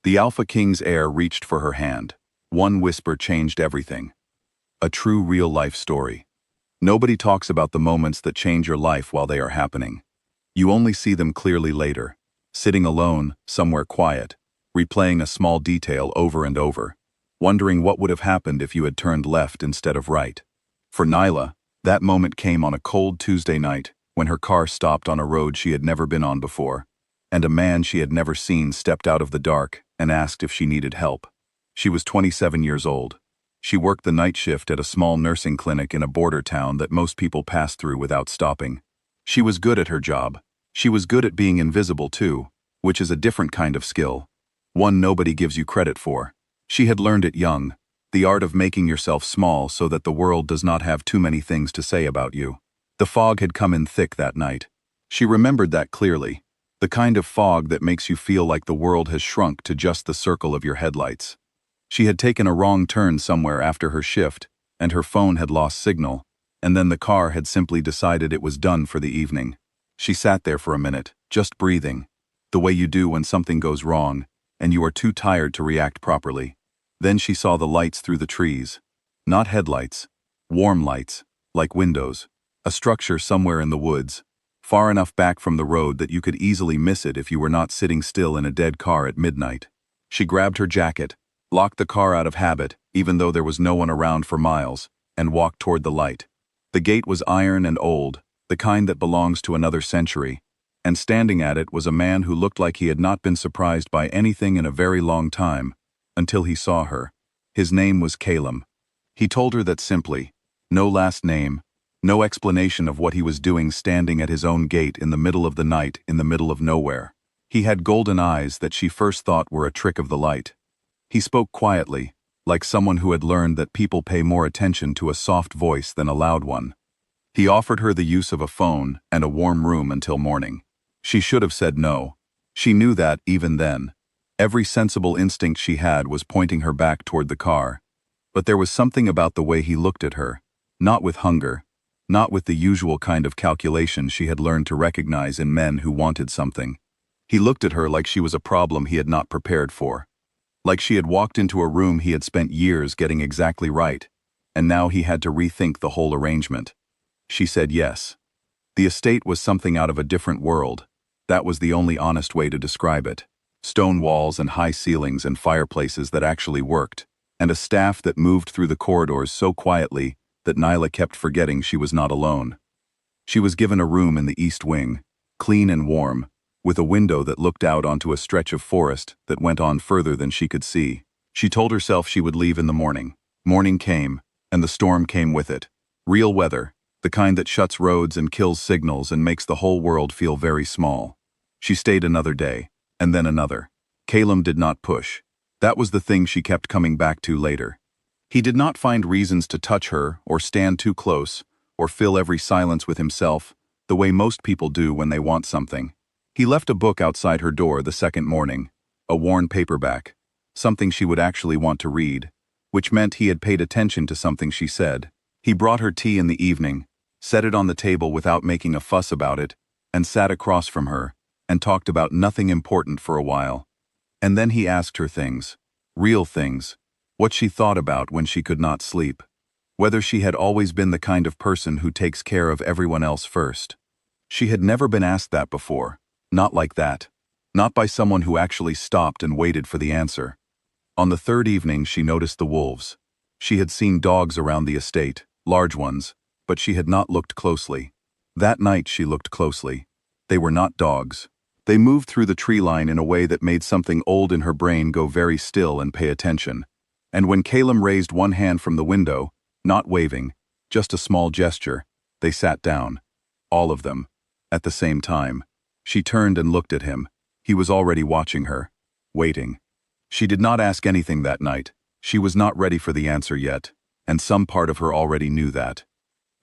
The Alpha King's heir reached for her hand. One whisper changed everything. A true real-life story. Nobody talks about the moments that change your life while they are happening. You only see them clearly later, sitting alone, somewhere quiet, replaying a small detail over and over, wondering what would have happened if you had turned left instead of right. For Nyla, that moment came on a cold Tuesday night when her car stopped on a road she had never been on before, and a man she had never seen stepped out of the dark and asked if she needed help. She was 27 years old. She worked the night shift at a small nursing clinic in a border town that most people pass through without stopping. She was good at her job. She was good at being invisible too, which is a different kind of skill. One nobody gives you credit for. She had learned it young, the art of making yourself small so that the world does not have too many things to say about you. The fog had come in thick that night. She remembered that clearly, the kind of fog that makes you feel like the world has shrunk to just the circle of your headlights. She had taken a wrong turn somewhere after her shift, and her phone had lost signal, and then the car had simply decided it was done for the evening. She sat there for a minute, just breathing, the way you do when something goes wrong, and you are too tired to react properly. Then she saw the lights through the trees. Not headlights, warm lights, like windows. A structure somewhere in the woods, far enough back from the road that you could easily miss it if you were not sitting still in a dead car at midnight. She grabbed her jacket, locked the car out of habit, even though there was no one around for miles, and walked toward the light. The gate was iron and old, the kind that belongs to another century, and standing at it was a man who looked like he had not been surprised by anything in a very long time, until he saw her. His name was Calum. He told her that simply. No last name, no explanation of what he was doing standing at his own gate in the middle of the night in the middle of nowhere. He had golden eyes that she first thought were a trick of the light. He spoke quietly, like someone who had learned that people pay more attention to a soft voice than a loud one. He offered her the use of a phone and a warm room until morning. She should have said no. She knew that even then. Every sensible instinct she had was pointing her back toward the car. But there was something about the way he looked at her, not with hunger, not with the usual kind of calculation she had learned to recognize in men who wanted something. He looked at her like she was a problem he had not prepared for. Like she had walked into a room he had spent years getting exactly right, and now he had to rethink the whole arrangement. She said yes. The estate was something out of a different world. That was the only honest way to describe it. Stone walls and high ceilings and fireplaces that actually worked, and a staff that moved through the corridors so quietly that Nyla kept forgetting she was not alone. She was given a room in the east wing, clean and warm, with a window that looked out onto a stretch of forest that went on further than she could see. She told herself she would leave in the morning. Morning came, and the storm came with it. Real weather, the kind that shuts roads and kills signals and makes the whole world feel very small. She stayed another day, and then another. Calum did not push. That was the thing she kept coming back to later. He did not find reasons to touch her or stand too close or fill every silence with himself, the way most people do when they want something. He left a book outside her door the second morning, a worn paperback, something she would actually want to read, which meant he had paid attention to something she said. He brought her tea in the evening, set it on the table without making a fuss about it, and sat across from her, and talked about nothing important for a while. And then he asked her things, real things, what she thought about when she could not sleep, whether she had always been the kind of person who takes care of everyone else first. She had never been asked that before. Not like that. Not by someone who actually stopped and waited for the answer. On the third evening she noticed the wolves. She had seen dogs around the estate, large ones, but she had not looked closely. That night she looked closely. They were not dogs. They moved through the tree line in a way that made something old in her brain go very still and pay attention. And when Calum raised one hand from the window, not waving, just a small gesture, they sat down. All of them. At the same time. She turned and looked at him. He was already watching her. Waiting. She did not ask anything that night. She was not ready for the answer yet, and some part of her already knew that.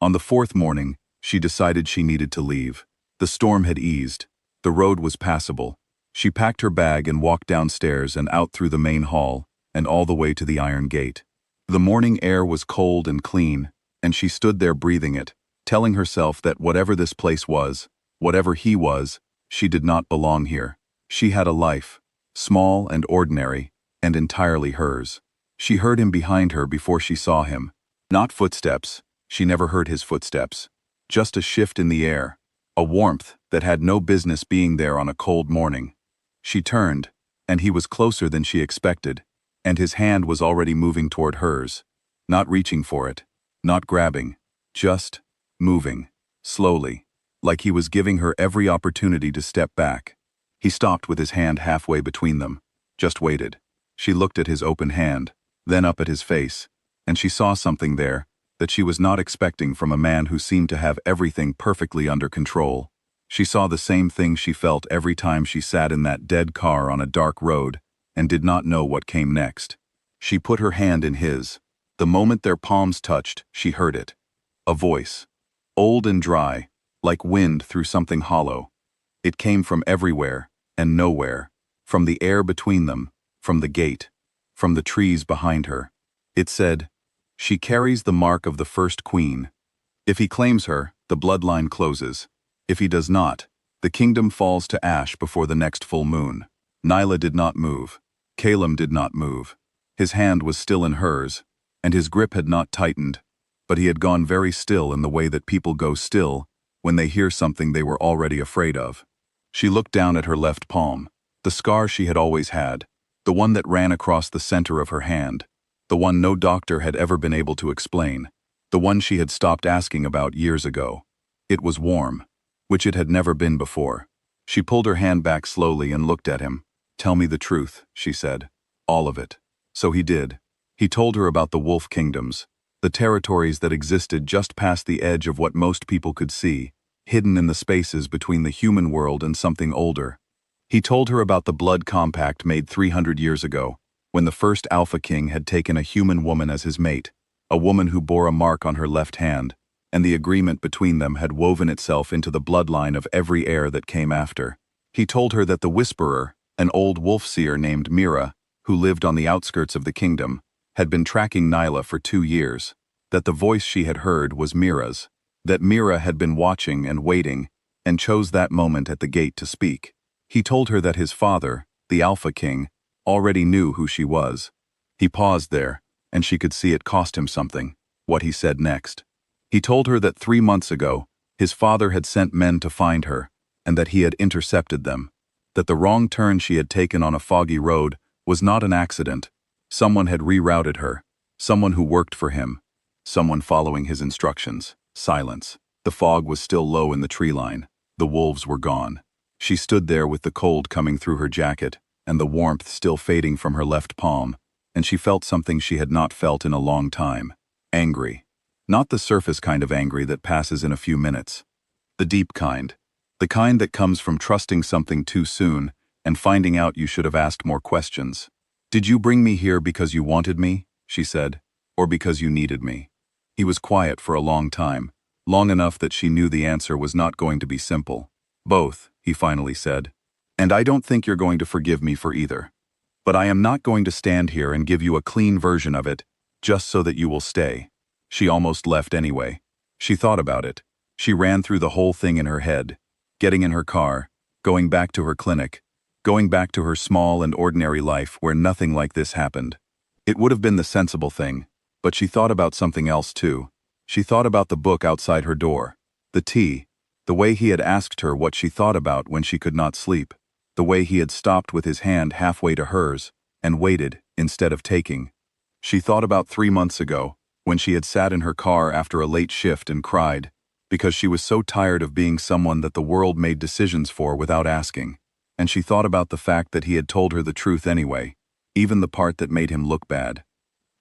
On the fourth morning, she decided she needed to leave. The storm had eased. The road was passable. She packed her bag and walked downstairs and out through the main hall, and all the way to the iron gate. The morning air was cold and clean, and she stood there breathing it, telling herself that whatever this place was, whatever he was, she did not belong here. She had a life, small and ordinary, and entirely hers. She heard him behind her before she saw him. Not footsteps, she never heard his footsteps. Just a shift in the air, a warmth that had no business being there on a cold morning. She turned, and he was closer than she expected, and his hand was already moving toward hers. Not reaching for it, not grabbing, just moving, slowly, like he was giving her every opportunity to step back. He stopped with his hand halfway between them, just waited. She looked at his open hand, then up at his face, and she saw something there that she was not expecting from a man who seemed to have everything perfectly under control. She saw the same thing she felt every time she sat in that dead car on a dark road and did not know what came next. She put her hand in his. The moment their palms touched, she heard it. A voice. Old and dry, like wind through something hollow. It came from everywhere and nowhere, from the air between them, from the gate, from the trees behind her. It said, "She carries the mark of the first queen. If he claims her, the bloodline closes. If he does not, the kingdom falls to ash before the next full moon." Nyla did not move. Calum did not move. His hand was still in hers, and his grip had not tightened, but he had gone very still in the way that people go still when they hear something they were already afraid of. She looked down at her left palm, the scar she had always had, the one that ran across the center of her hand, the one no doctor had ever been able to explain, the one she had stopped asking about years ago. It was warm, which it had never been before. She pulled her hand back slowly and looked at him. "Tell me the truth," she said. "All of it." So he did. He told her about the wolf kingdoms, the territories that existed just past the edge of what most people could see, hidden in the spaces between the human world and something older. He told her about the blood compact made 300 years ago, when the first Alpha King had taken a human woman as his mate, a woman who bore a mark on her left hand, and the agreement between them had woven itself into the bloodline of every heir that came after. He told her that the Whisperer, an old wolf seer named Mira, who lived on the outskirts of the kingdom, had been tracking Nyla for 2 years, that the voice she had heard was Mira's, that Mira had been watching and waiting, and chose that moment at the gate to speak. He told her that his father, the Alpha King, already knew who she was. He paused there, and she could see it cost him something, what he said next. He told her that 3 months ago, his father had sent men to find her, and that he had intercepted them, that the wrong turn she had taken on a foggy road was not an accident. Someone had rerouted her, someone who worked for him, someone following his instructions. Silence. The fog was still low in the tree line. The wolves were gone. She stood there with the cold coming through her jacket, and the warmth still fading from her left palm, and she felt something she had not felt in a long time. Angry. Not the surface kind of angry that passes in a few minutes. The deep kind. The kind that comes from trusting something too soon and finding out you should have asked more questions. "Did you bring me here because you wanted me?" she said, "or because you needed me?" He was quiet for a long time, long enough that she knew the answer was not going to be simple. "Both," he finally said. "And I don't think you're going to forgive me for either. But I am not going to stand here and give you a clean version of it, just so that you will stay." She almost left anyway. She thought about it. She ran through the whole thing in her head, getting in her car, going back to her clinic, going back to her small and ordinary life where nothing like this happened. It would have been the sensible thing, but she thought about something else too. She thought about the book outside her door, the tea, the way he had asked her what she thought about when she could not sleep, the way he had stopped with his hand halfway to hers and waited instead of taking. She thought about 3 months ago, when she had sat in her car after a late shift and cried, because she was so tired of being someone that the world made decisions for without asking. And she thought about the fact that he had told her the truth anyway, even the part that made him look bad.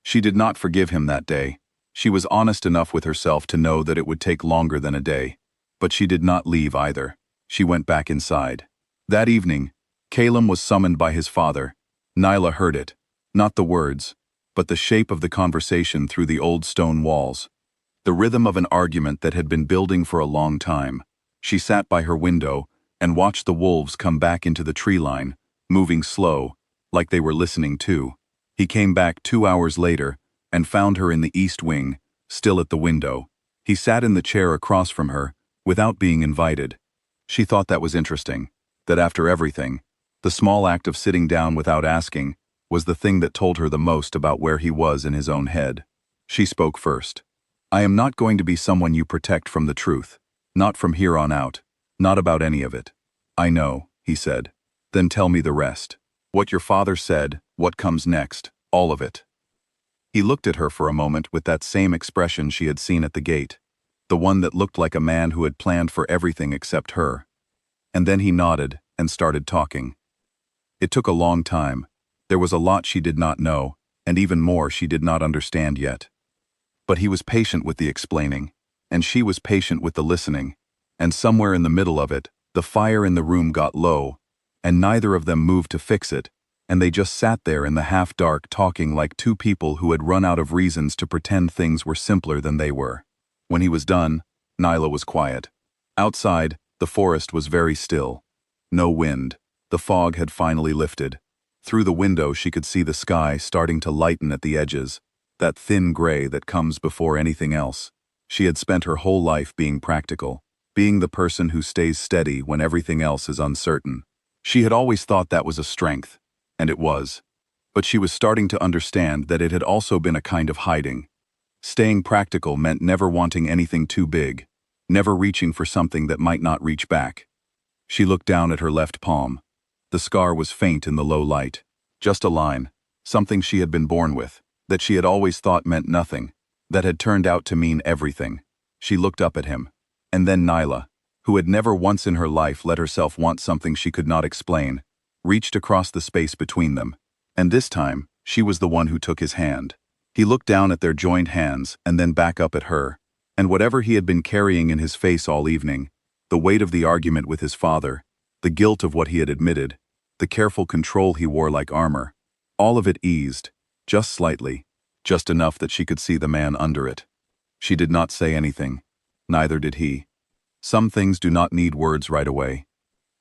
She did not forgive him that day. She was honest enough with herself to know that it would take longer than a day. But she did not leave either. She went back inside. That evening, Calum was summoned by his father. Nyla heard it, not the words, but the shape of the conversation through the old stone walls. The rhythm of an argument that had been building for a long time. She sat by her window and watched the wolves come back into the tree line, moving slow, like they were listening too. He came back 2 hours later and found her in the east wing, still at the window. He sat in the chair across from her, without being invited. She thought that was interesting, that after everything, The small act of sitting down without asking was the thing that told her the most about where he was in his own head. She spoke first. "I am not going to be someone you protect from the truth. Not from here on out. Not about any of it." "I know," he said. "Then tell me the rest. What your father said, what comes next, all of it." He looked at her for a moment with that same expression she had seen at the gate, the one that looked like a man who had planned for everything except her. And then he nodded and started talking. It took a long time. There was a lot she did not know, and even more she did not understand yet. But he was patient with the explaining, and she was patient with the listening, and somewhere in the middle of it, the fire in the room got low, and neither of them moved to fix it, and they just sat there in the half-dark talking like two people who had run out of reasons to pretend things were simpler than they were. When he was done, Nyla was quiet. Outside, the forest was very still. No wind. The fog had finally lifted. Through the window she could see the sky starting to lighten at the edges, that thin gray that comes before anything else. She had spent her whole life being practical, being the person who stays steady when everything else is uncertain. She had always thought that was a strength, and it was. But she was starting to understand that it had also been a kind of hiding. Staying practical meant never wanting anything too big, never reaching for something that might not reach back. She looked down at her left palm. The scar was faint in the low light. Just a line, something she had been born with, that she had always thought meant nothing, that had turned out to mean everything. She looked up at him. And then Nyla, who had never once in her life let herself want something she could not explain, reached across the space between them. And this time, she was the one who took his hand. He looked down at their joined hands and then back up at her, and whatever he had been carrying in his face all evening, the weight of the argument with his father, the guilt of what he had admitted, the careful control he wore like armor, all of it eased, just slightly, just enough that she could see the man under it. She did not say anything. Neither did he. Some things do not need words right away.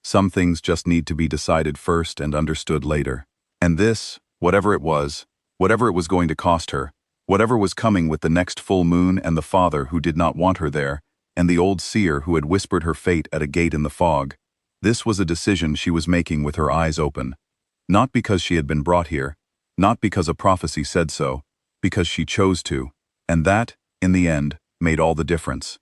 Some things just need to be decided first and understood later. And this, whatever it was going to cost her, whatever was coming with the next full moon and the father who did not want her there, and the old seer who had whispered her fate at a gate in the fog, this was a decision she was making with her eyes open. Not because she had been brought here, not because a prophecy said so, because she chose to, and that, in the end, made all the difference.